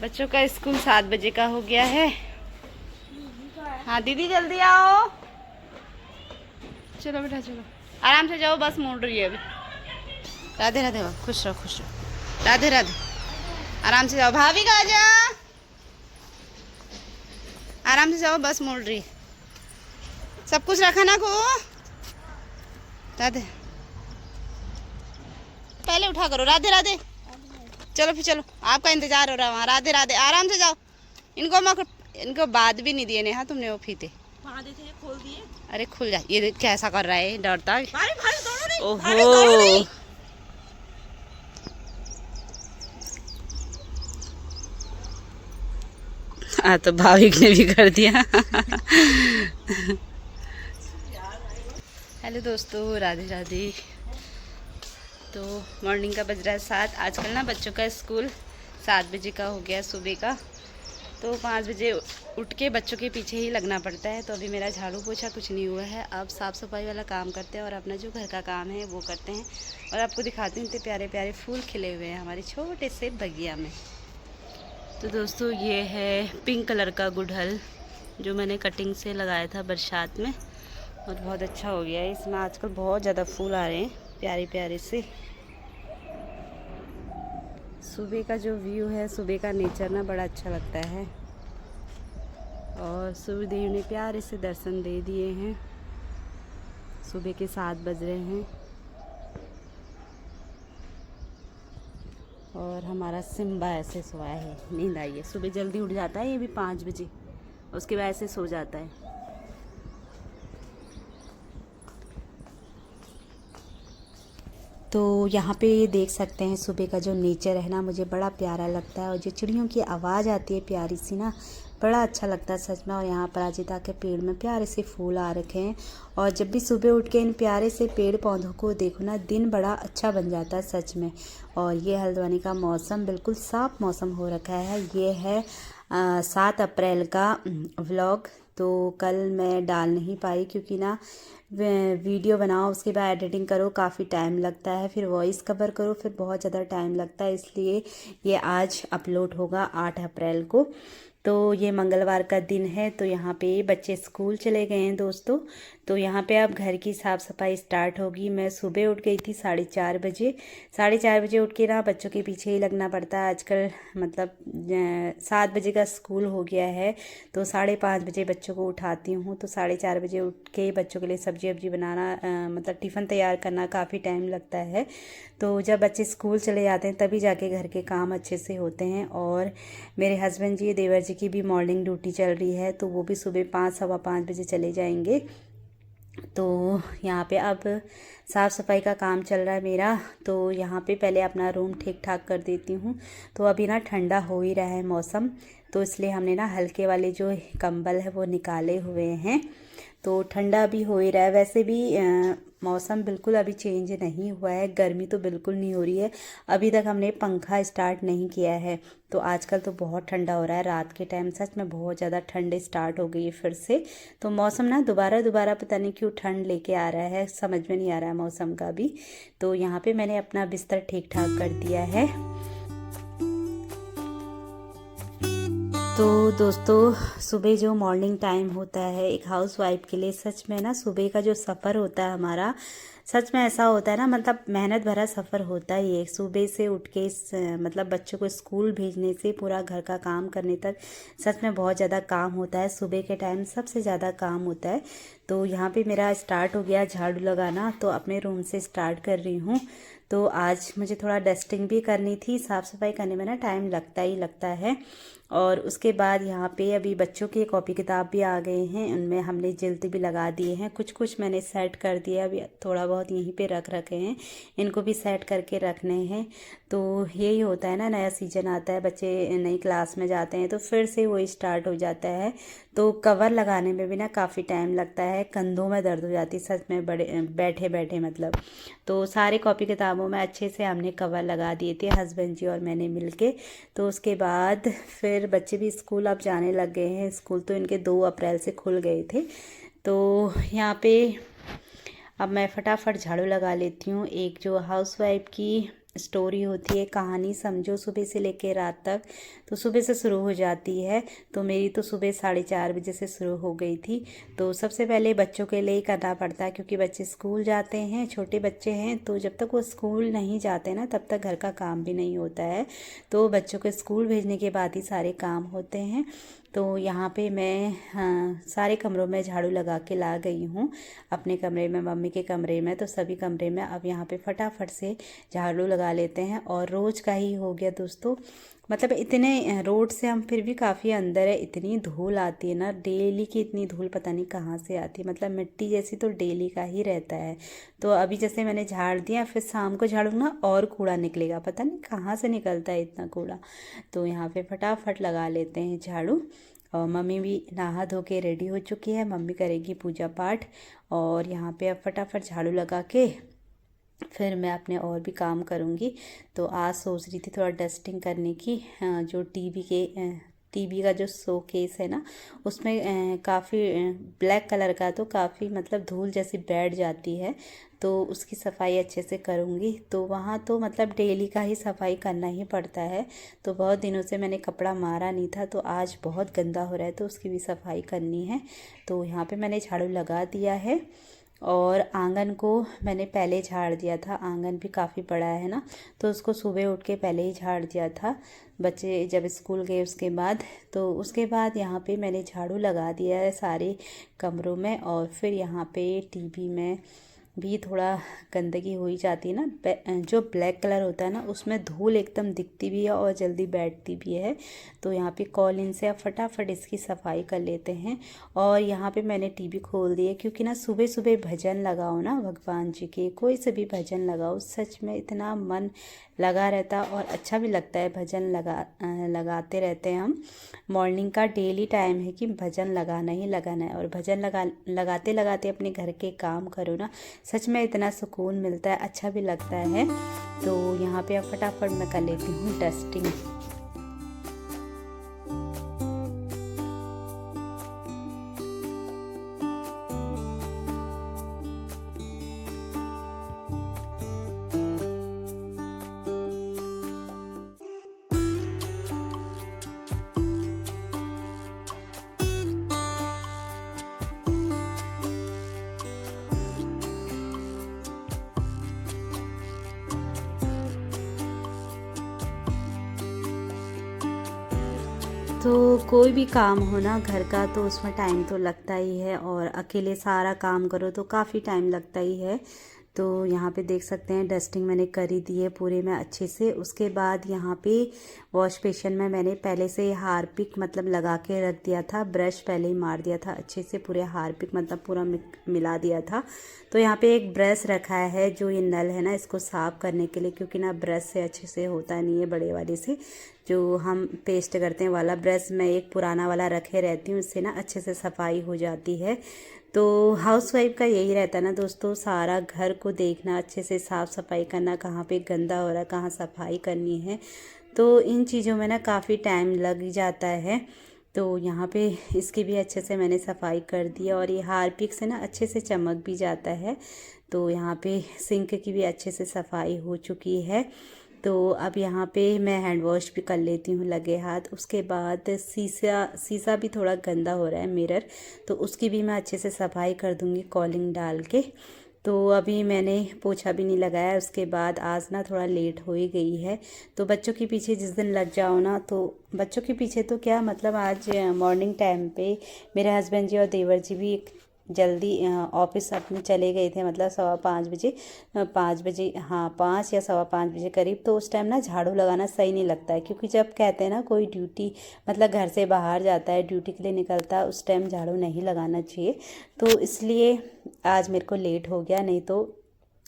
बच्चों का स्कूल 7 बजे का हो गया है। हाँ दीदी जल्दी आओ। चलो बेटा चलो, आराम से जाओ, बस मुड़ रही है अभी। राधे राधे, खुश रहो खुश रहो। राधे राधे, आराम से जाओ। भाभी का जा, आराम से जाओ, बस मुड़ रही है। सब कुछ रखा ना को। राधे, पहले उठा करो। राधे राधे, चलो फिर चलो, आपका इंतजार हो रहा है वहाँ। राधे राधे, आराम से जाओ। इनको बात भी नहीं दिए नेहा तुमने वो फीते। थे खोल दिए। अरे खुल जा, ये कैसा कर रहा है, डरता है। भाई, ओहो, हाँ तो भाविक ने भी कर दिया। हेलो दोस्तों, राधे राधे। तो मॉर्निंग का बज रहा है 7। आजकल ना बच्चों का स्कूल 7 बजे का हो गया सुबह का, तो 5 बजे उठ के बच्चों के पीछे ही लगना पड़ता है। तो अभी मेरा झाड़ू पोछा कुछ नहीं हुआ है, अब साफ़ सफाई वाला काम करते हैं और अपना जो घर का काम है वो करते हैं। और आपको दिखाती हूँ, इतने प्यारे प्यारे फूल खिले हुए हैं हमारे छोटे से बगिया में। तो दोस्तों ये है पिंक कलर का गुड़हल जो मैंने कटिंग से लगाया था बरसात में, और बहुत अच्छा हो गया है। इसमें आजकल बहुत ज़्यादा फूल आ रहे हैं प्यारे प्यारे से। सुबह का जो व्यू है, सुबह का नेचर ना बड़ा अच्छा लगता है। और सूर्य देव ने प्यारे से दर्शन दे दिए हैं। सुबह के 7 बज रहे हैं और हमारा सिम्बा ऐसे सोया है, नींद आई है। सुबह जल्दी उठ जाता है ये भी 5 बजे, उसके बाद ऐसे सो जाता है। तो यहाँ पे ये देख सकते हैं सुबह का जो नेचर है ना, मुझे बड़ा प्यारा लगता है। और जो चिड़ियों की आवाज़ आती है प्यारी सी ना, बड़ा अच्छा लगता है सच में। और यहाँ अपराजिता के पेड़ में प्यारे से फूल आ रखे हैं। और जब भी सुबह उठ के इन प्यारे से पेड़ पौधों को देखो ना, दिन बड़ा अच्छा बन जाता है सच में। और ये हल्द्वानी का मौसम बिल्कुल साफ मौसम हो रखा है। ये है 7 अप्रैल का व्लॉग। तो कल मैं डाल नहीं पाई क्योंकि ना वीडियो बनाओ, उसके बाद एडिटिंग करो, काफ़ी टाइम लगता है, फिर वॉइस कवर करो, फिर बहुत ज़्यादा टाइम लगता है। इसलिए ये आज अपलोड होगा 8 अप्रैल को। तो ये मंगलवार का दिन है। तो यहाँ पे बच्चे स्कूल चले गए हैं दोस्तों। तो यहाँ पे अब घर की साफ़ सफाई स्टार्ट होगी। मैं सुबह उठ गई थी 4:30 बजे। 4:30 बजे उठ के ना बच्चों के पीछे ही लगना पड़ता है आजकल। मतलब 7 बजे का स्कूल हो गया है, तो 5:30 बजे बच्चों को उठाती हूँ। तो 4:30 बजे उठ के बच्चों के लिए सब्जी वब्जी बनाना, मतलब टिफ़िन तैयार करना काफ़ी टाइम लगता है। तो जब बच्चे स्कूल चले जाते हैं तभी जाके घर के काम अच्छे से होते हैं। और मेरे हस्बैंड जी, देवर जी की भी मॉर्निंग ड्यूटी चल रही है, तो वो भी सुबह 5 सवा 5 बजे चले जाएंगे। तो यहाँ पे अब साफ़ सफाई का काम चल रहा है मेरा। तो यहाँ पे पहले अपना रूम ठीक ठाक कर देती हूँ। तो अभी ना ठंडा हो ही रहा है मौसम, तो इसलिए हमने ना हल्के वाले जो कंबल है वो निकाले हुए हैं। तो ठंडा भी हो ही रहा है। वैसे भी मौसम बिल्कुल अभी चेंज नहीं हुआ है, गर्मी तो बिल्कुल नहीं हो रही है। अभी तक हमने पंखा स्टार्ट नहीं किया है। तो आजकल तो बहुत ठंडा हो रहा है, रात के टाइम सच में बहुत ज़्यादा ठंड स्टार्ट हो गई है फिर से। तो मौसम ना दोबारा पता नहीं क्यों ठंड लेके आ रहा है, समझ में नहीं आ रहा है मौसम का भी। तो यहाँ पे मैंने अपना बिस्तर ठीक ठाक कर दिया है। तो दोस्तों सुबह जो मॉर्निंग टाइम होता है एक हाउसवाइफ के लिए, सच में ना सुबह का जो सफ़र होता है हमारा, सच में ऐसा होता है ना, मतलब मेहनत भरा सफ़र होता है ये। सुबह से उठ के मतलब बच्चों को स्कूल भेजने से पूरा घर का काम करने तक सच में बहुत ज़्यादा काम होता है। सुबह के टाइम सबसे ज़्यादा काम होता है। तो यहाँ पे मेरा स्टार्ट हो गया झाड़ू लगाना, तो अपने रूम से स्टार्ट कर रही हूँ। तो आज मुझे थोड़ा डस्टिंग भी करनी थी, साफ़ सफाई करने में ना टाइम लगता ही लगता है। और उसके बाद यहाँ पे अभी बच्चों के कॉपी किताब भी आ गए हैं, उनमें हमने जिल्द भी लगा दिए हैं। कुछ मैंने सेट कर दिया, अभी थोड़ा बहुत यहीं पे रख रखे हैं, इनको भी सेट करके रखने हैं। तो यही होता है ना, नया सीजन आता है, बच्चे नई क्लास में जाते हैं तो फिर से वही स्टार्ट हो जाता है। तो कवर लगाने में भी ना काफ़ी टाइम लगता है, कंधों में दर्द हो जाती है सच में बड़े बैठे बैठे मतलब। तो सारे कॉपी किताबों में अच्छे से हमने कवर लगा दिए थे, हस्बैंड जी और मैंने मिल के। तो उसके बाद फिर बच्चे भी स्कूल अब जाने लग गए हैं। स्कूल तो इनके 2 अप्रैल से खुल गए थे। तो यहाँ पे अब मैं फटाफट झाड़ू लगा लेती हूँ। एक जो हाउसवाइफ की स्टोरी होती है, कहानी समझो, सुबह से लेकर रात तक। तो सुबह से शुरू हो जाती है। तो मेरी तो सुबह 4:30 बजे से शुरू हो गई थी। तो सबसे पहले बच्चों के लिए ही करना पड़ता है, क्योंकि बच्चे स्कूल जाते हैं, छोटे बच्चे हैं। तो जब तक वो स्कूल नहीं जाते ना, तब तक घर का काम भी नहीं होता है। तो बच्चों को स्कूल भेजने के बाद ही सारे काम होते हैं। तो यहाँ पे मैं सारे कमरों में झाड़ू लगा के ला गई हूँ। अपने कमरे में, मम्मी के कमरे में, तो सभी कमरे में अब यहाँ पे फटाफट से झाड़ू लगा लेते हैं। और रोज़ का ही हो गया दोस्तों। मतलब इतने रोड से हम फिर भी काफ़ी अंदर है, इतनी धूल आती है ना, डेली की इतनी धूल पता नहीं कहाँ से आती है। मतलब मिट्टी जैसी तो डेली का ही रहता है। तो अभी जैसे मैंने झाड़ दिया, फिर शाम को झाड़ू ना और कूड़ा निकलेगा, पता नहीं कहाँ से निकलता है इतना कूड़ा। तो यहाँ पे फटाफट लगा लेते हैं झाड़ू। और मम्मी भी नहा धो के रेडी हो चुकी है, मम्मी करेगी पूजा पाठ। और यहाँ पे अब फटाफट झाड़ू लगा के फिर मैं अपने और भी काम करूँगी। तो आज सोच रही थी थोड़ा डस्टिंग करने की। जो टीवी का जो शो केस है ना, उसमें काफ़ी ब्लैक कलर का, तो काफ़ी मतलब धूल जैसी बैठ जाती है। तो उसकी सफाई अच्छे से करूँगी। तो वहाँ तो मतलब डेली का ही सफाई करना ही पड़ता है। तो बहुत दिनों से मैंने कपड़ा मारा नहीं था, तो आज बहुत गंदा हो रहा है, तो उसकी भी सफाई करनी है। तो यहाँ पे मैंने झाड़ू लगा दिया है। और आंगन को मैंने पहले झाड़ दिया था, आंगन भी काफ़ी बड़ा है ना, तो उसको सुबह उठ के पहले ही झाड़ दिया था, बच्चे जब स्कूल गए उसके बाद। तो उसके बाद यहाँ पे मैंने झाड़ू लगा दिया है सारे कमरों में। और फिर यहाँ पे टीवी में भी थोड़ा गंदगी हो ही जाती है ना, जो ब्लैक कलर होता है ना, उसमें धूल एकदम दिखती भी है और जल्दी बैठती भी है। तो यहाँ पे कॉलिन से अब फटाफट इसकी सफाई कर लेते हैं। और यहाँ पे मैंने टीवी खोल दिया, क्योंकि ना सुबह सुबह भजन लगाओ ना भगवान जी के, कोई से भी भजन लगाओ, सच में इतना मन लगा रहता और अच्छा भी लगता है। भजन लगाते रहते हैं हम। मॉर्निंग का डेली टाइम है कि भजन लगाना ही लगाना है। और भजन लगाते लगाते अपने घर के काम करो ना, सच में इतना सुकून मिलता है, अच्छा भी लगता है। तो यहाँ पे अब फटाफट मैं कर लेती हूँ डस्टिंग। तो कोई भी काम हो ना घर का, तो उसमें टाइम तो लगता ही है। और अकेले सारा काम करो तो काफ़ी टाइम लगता ही है। तो यहाँ पे देख सकते हैं डस्टिंग मैंने कर ही दी है पूरे में अच्छे से। उसके बाद यहाँ पे वॉश बेसिन में मैंने पहले से हारपिक मतलब लगा के रख दिया था, ब्रश पहले ही मार दिया था अच्छे से, पूरे हारपिक मतलब पूरा मिला दिया था। तो यहाँ पे एक ब्रश रखा है, जो ये नल है ना, इसको साफ़ करने के लिए, क्योंकि ना ब्रश से अच्छे से होता नहीं है, बड़े वाले से जो हम पेस्ट करते हैं वाला ब्रश मैं एक पुराना वाला रखे रहती हूँ, इससे ना अच्छे से सफाई हो जाती है। तो हाउसवाइफ का यही रहता है ना दोस्तों, सारा घर को देखना, अच्छे से साफ़ सफाई करना, कहाँ पे गंदा हो रहा है, कहाँ सफाई करनी है। तो इन चीज़ों में ना काफ़ी टाइम लग जाता है। तो यहाँ पे इसकी भी अच्छे से मैंने सफाई कर दी है। और ये हारपिक से ना अच्छे से चमक भी जाता है। तो यहाँ पे सिंक की भी अच्छे से सफाई हो चुकी है। तो अब यहाँ पे मैं हैंड वॉश भी कर लेती हूँ लगे हाथ। उसके बाद शीशा भी थोड़ा गंदा हो रहा है, मिरर, तो उसकी भी मैं अच्छे से सफाई कर दूँगी कॉलिंग डाल के। तो अभी मैंने पोछा भी नहीं लगाया। उसके बाद आज ना थोड़ा लेट हो ही गई है। तो बच्चों के पीछे जिस दिन लग जाओ ना, तो बच्चों के पीछे तो क्या मतलब, आज मॉर्निंग टाइम पे मेरे हस्बैंड जी और देवर जी भी जल्दी ऑफिस अपने चले गए थे, मतलब 5:15 बजे, 5 बजे, हाँ 5 या 5:15 बजे करीब। तो उस टाइम ना झाड़ू लगाना सही नहीं लगता है, क्योंकि जब कहते हैं ना कोई ड्यूटी मतलब घर से बाहर जाता है, ड्यूटी के लिए निकलता है, उस टाइम झाड़ू नहीं लगाना चाहिए। तो इसलिए आज मेरे को लेट हो गया, नहीं तो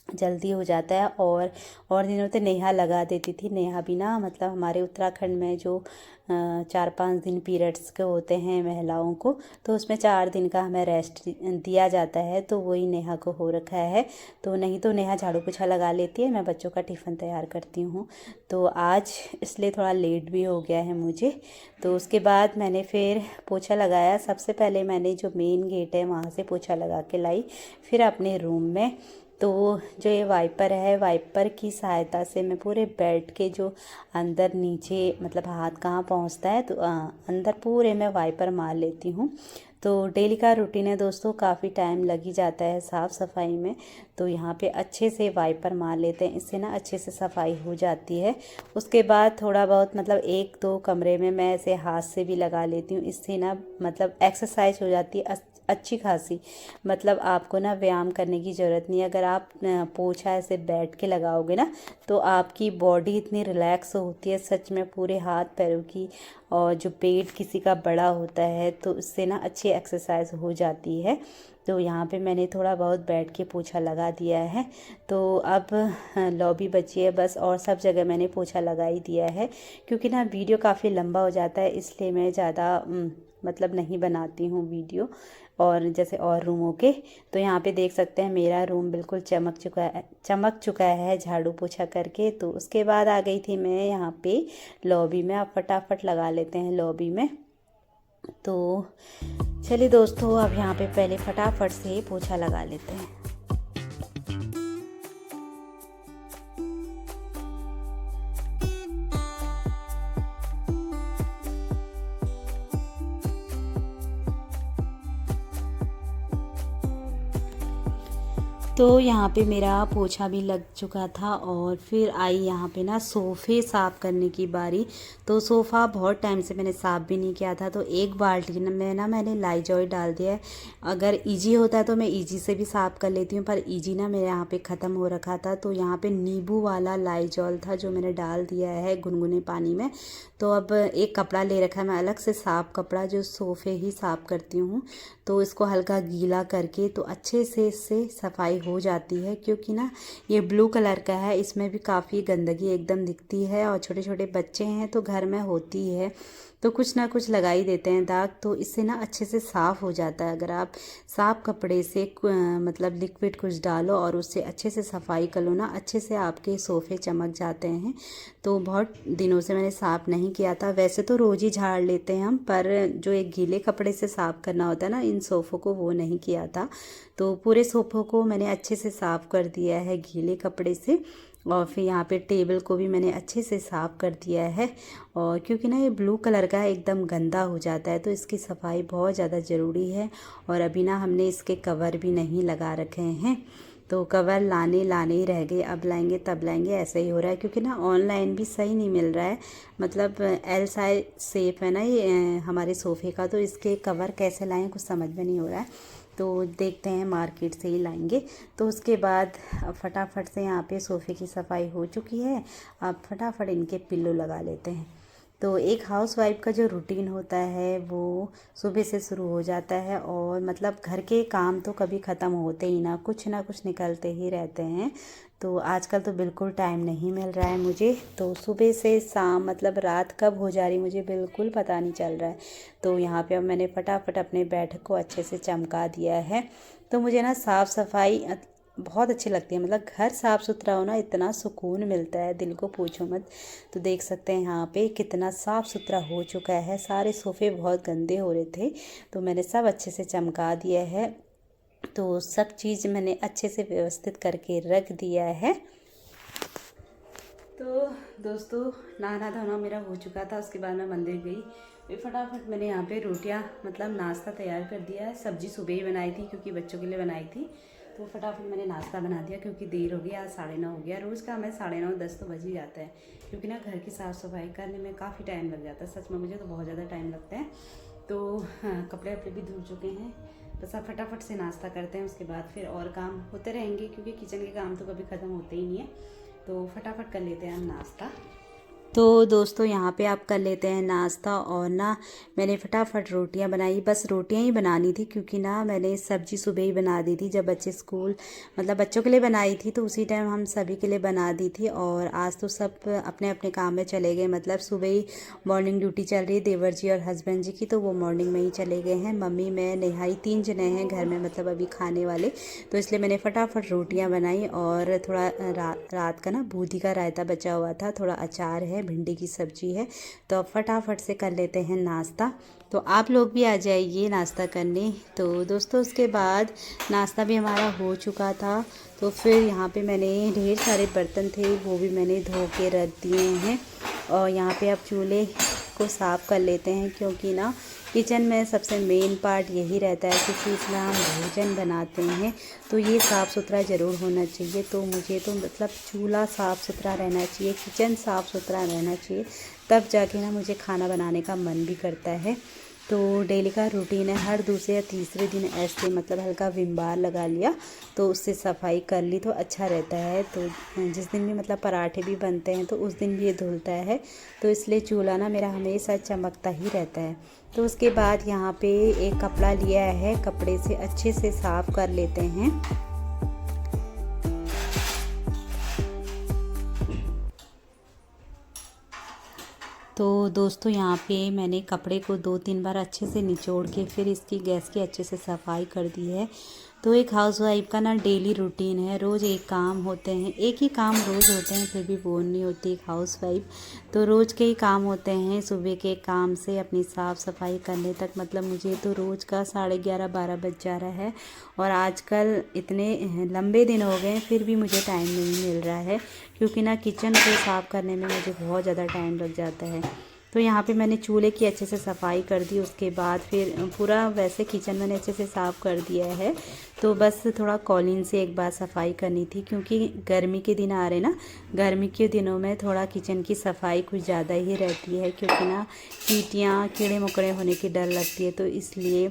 जल्दी हो जाता है। और दिनों तो नेहा लगा देती थी। नेहा भी ना मतलब हमारे उत्तराखंड में जो 4-5 दिन पीरियड्स के होते हैं महिलाओं को, तो उसमें 4 दिन का हमें रेस्ट दिया जाता है। तो वही नेहा को हो रखा है। तो नहीं तो नेहा झाड़ू पोछा लगा लेती है, मैं बच्चों का टिफ़िन तैयार करती हूँ। तो आज इसलिए थोड़ा लेट भी हो गया है मुझे। तो उसके बाद मैंने फिर पोछा लगाया। सबसे पहले मैंने जो मेन गेट है वहाँ से पोछा लगा के लाई, फिर अपने रूम में। तो जो ये वाइपर है, वाइपर की सहायता से मैं पूरे बेड के जो अंदर नीचे मतलब हाथ कहाँ पहुँचता है तो अंदर पूरे मैं वाइपर मार लेती हूँ। तो डेली का रूटीन है दोस्तों, काफ़ी टाइम लग ही जाता है साफ़ सफाई में। तो यहाँ पे अच्छे से वाइपर मार लेते हैं, इससे ना अच्छे से सफाई हो जाती है। उसके बाद थोड़ा बहुत मतलब 1-2 कमरे में मैं ऐसे हाथ से भी लगा लेती हूँ, इससे ना मतलब एक्सरसाइज हो जाती है अच्छी खासी। मतलब आपको ना व्यायाम करने की ज़रूरत नहीं है। अगर आप पोछा ऐसे बैठ के लगाओगे ना तो आपकी बॉडी इतनी रिलैक्स होती है सच में, पूरे हाथ पैरों की। और जो पेट किसी का बड़ा होता है तो उससे ना अच्छी एक्सरसाइज हो जाती है। तो यहाँ पे मैंने थोड़ा बहुत बैठ के पोछा लगा दिया है। तो अब लॉबी बची है बस, और सब जगह मैंने पोछा लगा ही दिया है। क्योंकि ना वीडियो काफ़ी लंबा हो जाता है, इसलिए मैं ज़्यादा मतलब नहीं बनाती हूँ वीडियो और जैसे और रूमों के। तो यहाँ पे देख सकते हैं मेरा रूम बिल्कुल चमक चुका है झाड़ू पोछा करके। तो उसके बाद आ गई थी मैं यहाँ पे लॉबी में। अब फटाफट लगा लेते हैं लॉबी में। तो चलिए दोस्तों, अब यहाँ पे पहले फटाफट से पोछा लगा लेते हैं। तो यहाँ पे मेरा पोछा भी लग चुका था और फिर आई यहाँ पे ना सोफ़े साफ़ करने की बारी। तो सोफ़ा बहुत टाइम से मैंने साफ़ भी नहीं किया था, तो एक बाल्टी में ना मैंने लाइजॉल डाल दिया है। अगर इजी होता तो मैं इजी से भी साफ़ कर लेती हूँ, पर इजी ना मेरे यहाँ पे ख़त्म हो रखा था। तो यहाँ पे नींबू वाला लाइजॉल था जो मैंने डाल दिया है गुनगुने पानी में। तो अब एक कपड़ा ले रखा है मैं अलग से, साफ़ कपड़ा जो सोफ़े ही साफ़ करती हूँ। तो इसको हल्का गीला करके तो अच्छे से इससे सफाई हो जाती है। क्योंकि ना ये ब्लू कलर का है, इसमें भी काफ़ी गंदगी एकदम दिखती है और छोटे छोटे बच्चे हैं तो घर में होती है, तो कुछ ना कुछ लगा ही देते हैं दाग। तो इससे ना अच्छे से साफ़ हो जाता है। अगर आप साफ़ कपड़े से मतलब लिक्विड कुछ डालो और उससे अच्छे से सफाई कर लो ना, अच्छे से आपके सोफ़े चमक जाते हैं। तो बहुत दिनों से मैंने साफ़ नहीं किया था। वैसे तो रोज़ ही झाड़ लेते हैं हम, पर जो एक गीले कपड़े से साफ़ करना होता है ना इन सोफ़ों को, वो नहीं किया था। तो पूरे सोफ़ों को मैंने अच्छे से साफ़ कर दिया है गीले कपड़े से। और फिर यहाँ पे टेबल को भी मैंने अच्छे से साफ़ कर दिया है। और क्योंकि ना ये ब्लू कलर का एकदम गंदा हो जाता है तो इसकी सफाई बहुत ज़्यादा ज़रूरी है। और अभी ना हमने इसके कवर भी नहीं लगा रखे हैं, तो कवर लाने ही रह गए। अब लाएंगे तब लाएंगे, ऐसा ही हो रहा है। क्योंकि ना ऑनलाइन भी सही नहीं मिल रहा है, मतलब एल साइज शेप है ना ये हमारे सोफ़े का, तो इसके कवर कैसे लाएं कुछ समझ में नहीं हो रहा है। तो देखते हैं मार्केट से ही लाएंगे। तो उसके बाद फटाफट से यहाँ पे सोफ़े की सफाई हो चुकी है। अब फटाफट इनके पिल्लो लगा लेते हैं। तो एक हाउसवाइफ का जो रूटीन होता है वो सुबह से शुरू हो जाता है और मतलब घर के काम तो कभी ख़त्म होते ही ना कुछ निकलते ही रहते हैं। तो आजकल तो बिल्कुल टाइम नहीं मिल रहा है मुझे, तो सुबह से शाम मतलब रात कब हो जा रही मुझे बिल्कुल पता नहीं चल रहा है। तो यहाँ पे अब मैंने फटाफट अपने बेड को अच्छे से चमका दिया है। तो मुझे ना साफ़ सफाई बहुत अच्छी लगती है, मतलब घर साफ़ सुथरा हो ना इतना सुकून मिलता है, दिल को पूछो मत। तो देख सकते हैं यहाँ पे कितना साफ़ सुथरा हो चुका है। सारे सोफ़े बहुत गंदे हो रहे थे तो मैंने सब अच्छे से चमका दिया है। तो सब चीज़ मैंने अच्छे से व्यवस्थित करके रख दिया है। तो दोस्तों नहाना धोना मेरा हो चुका था, उसके बाद मैं मंदिर गई। फिर फटाफट मैंने यहाँ पे रोटियाँ मतलब नाश्ता तैयार कर दिया है। सब्ज़ी सुबह ही बनाई थी क्योंकि बच्चों के लिए बनाई थी। तो फटाफट मैंने नाश्ता बना दिया क्योंकि देर हो गई, आज 9:30 हो गया। रोज़ का मैं 9:30 10 तो बज ही जाता है, क्योंकि ना घर की साफ़ सफाई करने में काफ़ी टाइम लग जाता है। सच में मुझे तो बहुत ज़्यादा टाइम लगता है। तो हाँ, कपड़े वपड़े भी धुल चुके हैं, बस अब फटाफट से नाश्ता करते हैं। उसके बाद फिर और काम होते रहेंगे क्योंकि किचन के काम तो कभी ख़त्म होते ही नहीं है। तो फटाफट कर लेते हैं हम नाश्ता। तो दोस्तों यहाँ पे आप कर लेते हैं नाश्ता। और ना मैंने फटाफट रोटियां बनाई, बस रोटियां ही बनानी थी क्योंकि ना मैंने सब्जी सुबह ही बना दी थी। जब बच्चे स्कूल मतलब बच्चों के लिए बनाई थी तो उसी टाइम हम सभी के लिए बना दी थी। और आज तो सब अपने अपने काम में चले गए, मतलब सुबह ही मॉर्निंग ड्यूटी चल रही है देवर जी और हस्बैंड जी की, तो वो मॉर्निंग में ही चले गए हैं। मम्मी मैं नेहाई 3 जने हैं घर में, मतलब अभी खाने वाले। तो इसलिए मैंने फटाफट रोटियाँ बनाई और थोड़ा रात का ना बूंदी का रायता बचा हुआ था, थोड़ा अचार है है, भिंडी की सब्जी है। तो अब फटाफट से कर लेते हैं नाश्ता। तो आप लोग भी आ जाइए नाश्ता करने। तो दोस्तों उसके बाद नाश्ता भी हमारा हो चुका था। तो फिर यहाँ पे मैंने ढेर सारे बर्तन थे, वो भी मैंने धो के रख दिए हैं। और यहाँ पे अब चूल्हे को साफ़ कर लेते हैं, क्योंकि ना किचन में सबसे मेन पार्ट यही रहता है, क्योंकि इसमें हम भोजन बनाते हैं तो ये साफ़ सुथरा ज़रूर होना चाहिए। तो मुझे तो मतलब चूल्हा साफ़ सुथरा रहना चाहिए, किचन साफ़ सुथरा रहना चाहिए, तब जाके ना मुझे खाना बनाने का मन भी करता है। तो डेली का रूटीन है, हर दूसरे या तीसरे दिन ऐसे मतलब हल्का विम बार लगा लिया तो उससे सफाई कर ली तो अच्छा रहता है। तो जिस दिन भी मतलब पराठे भी बनते हैं तो उस दिन भी ये धुलता है, तो इसलिए चूल्हा ना मेरा हमेशा चमकता ही रहता है। तो उसके बाद यहाँ पे एक कपड़ा लिया है, कपड़े से अच्छे से साफ़ कर लेते हैं। तो दोस्तों यहाँ पे मैंने कपड़े को 2-3 बार अच्छे से निचोड़ के फिर इसकी गैस की अच्छे से सफाई कर दी है। तो एक हाउसवाइफ का ना डेली रूटीन है, रोज़ एक काम होते हैं, एक ही काम रोज़ होते हैं, फिर भी बोर नहीं होती एक हाउसवाइफ। तो रोज़ के ही काम होते हैं, सुबह के काम से अपनी साफ़ सफाई करने तक, मतलब मुझे तो रोज़ का 11:30-12 बज जा रहा है। और आजकल इतने लंबे दिन हो गए फिर भी मुझे टाइम नहीं मिल रहा है, क्योंकि ना किचन को साफ़ करने में मुझे बहुत ज़्यादा टाइम लग जाता है। तो यहाँ पे मैंने चूल्हे की अच्छे से सफाई कर दी। उसके बाद फिर पूरा वैसे किचन मैंने अच्छे से साफ़ कर दिया है। तो बस थोड़ा कॉलिन से एक बार सफाई करनी थी, क्योंकि गर्मी के दिन आ रहे ना, गर्मी के दिनों में थोड़ा किचन की सफाई कुछ ज़्यादा ही रहती है, क्योंकि ना चींटियाँ कीड़े मकोड़े होने की डर लगती है। तो इसलिए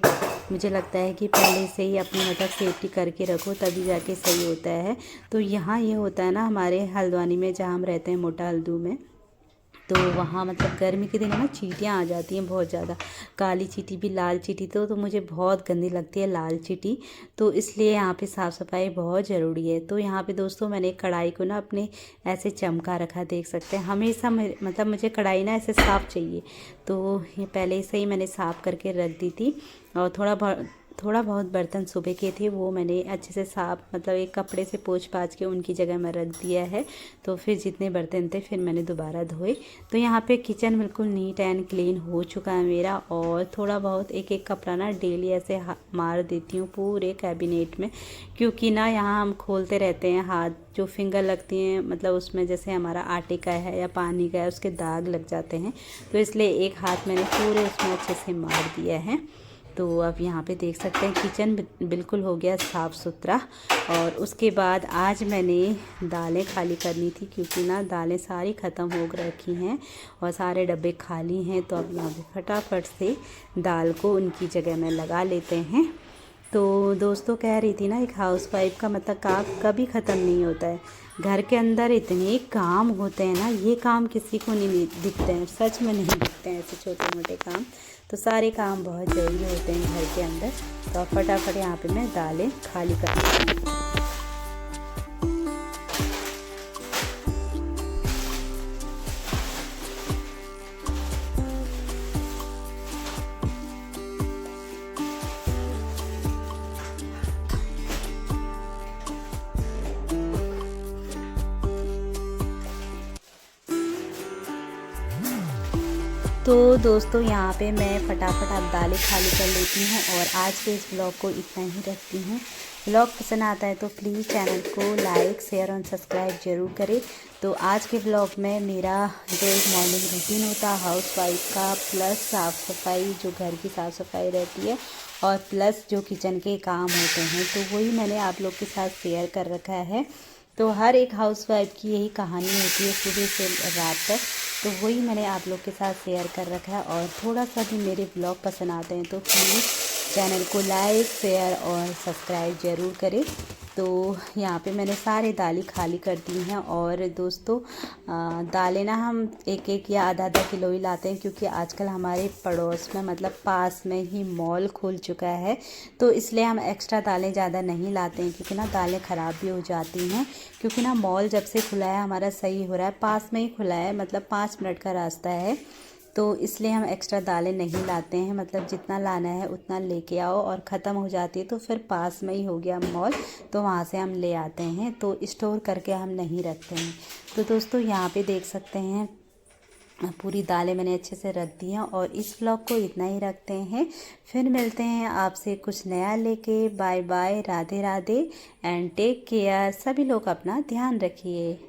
मुझे लगता है कि पहले से ही अपनी मतलब सेफ्टी करके रखो, तभी जाके सही होता है। तो यहाँ ये होता है ना हमारे हल्द्वानी में, जहाँ हम रहते हैं मोटा हल्दू में, तो वहाँ मतलब गर्मी के दिन में ना चींटियाँ आ जाती हैं बहुत ज़्यादा, काली चींटी भी, लाल चींटी तो मुझे बहुत गंदी लगती है लाल चींटी। तो इसलिए यहाँ पे साफ़ सफाई बहुत ज़रूरी है। तो यहाँ पे दोस्तों मैंने कढ़ाई को ना अपने ऐसे चमका रखा, देख सकते हैं। हमेशा मतलब मुझे कढ़ाई ना ऐसे साफ़ चाहिए, तो ये पहले से ही मैंने साफ़ करके रख दी थी। और थोड़ा बहुत बर्तन सुबह के थे, वो मैंने अच्छे से साफ़ मतलब एक कपड़े से पोंछ पाछ के उनकी जगह में रख दिया है। तो फिर जितने बर्तन थे फिर मैंने दोबारा धोए। तो यहाँ पे किचन बिल्कुल नीट एंड क्लीन हो चुका है मेरा। और थोड़ा बहुत एक एक कपड़ा ना डेली ऐसे मार देती हूँ पूरे कैबिनेट में, क्योंकि ना यहाँ हम खोलते रहते हैं, हाथ जो फिंगर लगती हैं मतलब उसमें जैसे हमारा आटे का है या पानी का है उसके दाग लग जाते हैं। तो इसलिए एक हाथ मैंने पूरे उसमें अच्छे से मार दिया है। तो अब यहाँ पे देख सकते हैं किचन बिल्कुल हो गया साफ़ सुथरा। और उसके बाद आज मैंने दालें खाली करनी थी, क्योंकि ना दालें सारी ख़त्म हो रखी हैं और सारे डब्बे खाली हैं। तो अब यहाँ पे फटाफट से दाल को उनकी जगह में लगा लेते हैं। तो दोस्तों कह रही थी ना, एक हाउसवाइफ का मतलब काम कभी ख़त्म नहीं होता है। घर के अंदर इतने काम होते हैं ना, ये काम किसी को नहीं दिखते हैं, सच में नहीं दिखते हैं ऐसे छोटे मोटे काम। तो सारे काम बहुत ज़रूरी होते हैं घर के अंदर। तो फटाफट यहाँ पे मैं दालें खाली कर देती हूँ। तो दोस्तों यहाँ पे मैं फटाफट अब दालें खाली कर लेती हूँ और आज के इस ब्लॉग को इतना ही रखती हूँ। ब्लॉग पसंद आता है तो प्लीज़ चैनल को लाइक शेयर और सब्सक्राइब ज़रूर करें। तो आज के ब्लॉग में मेरा जो एक मॉर्निंग रूटीन होता है हाउसवाइफ का, प्लस साफ़ सफाई जो घर की साफ़ सफाई रहती है, और प्लस जो किचन के काम होते हैं, तो वही मैंने आप लोग के साथ शेयर कर रखा है। तो हर एक हाउसवाइफ की यही कहानी होती है सुबह से रात तक, तो वही मैंने आप लोग के साथ शेयर कर रखा है। और थोड़ा सा भी मेरे ब्लॉग पसंद आते हैं तो प्लीज़ चैनल को लाइक शेयर और सब्सक्राइब ज़रूर करें। तो यहाँ पे मैंने सारे दालें खाली कर दी हैं। और दोस्तों दालें ना हम एक एक या आधा आधा किलो ही लाते हैं, क्योंकि आजकल हमारे पड़ोस में मतलब पास में ही मॉल खुल चुका है, तो इसलिए हम एक्स्ट्रा दालें ज़्यादा नहीं लाते हैं, क्योंकि ना दालें ख़राब भी हो जाती हैं। क्योंकि ना मॉल जब से खुला है हमारा सही हो रहा है, पास में ही खुला है, मतलब 5 मिनट का रास्ता है, तो इसलिए हम एक्स्ट्रा दालें नहीं लाते हैं। मतलब जितना लाना है उतना लेके आओ, और ख़त्म हो जाती है तो फिर पास में ही हो गया मॉल, तो वहाँ से हम ले आते हैं, तो स्टोर करके हम नहीं रखते हैं। तो दोस्तों यहाँ पे देख सकते हैं पूरी दालें मैंने अच्छे से रख दी हैं और इस व्लॉग को इतना ही रखते हैं। फिर मिलते हैं आपसे कुछ नया लेके। Bye bye, Radhe Radhe and take care. सभी लोग अपना ध्यान रखिए।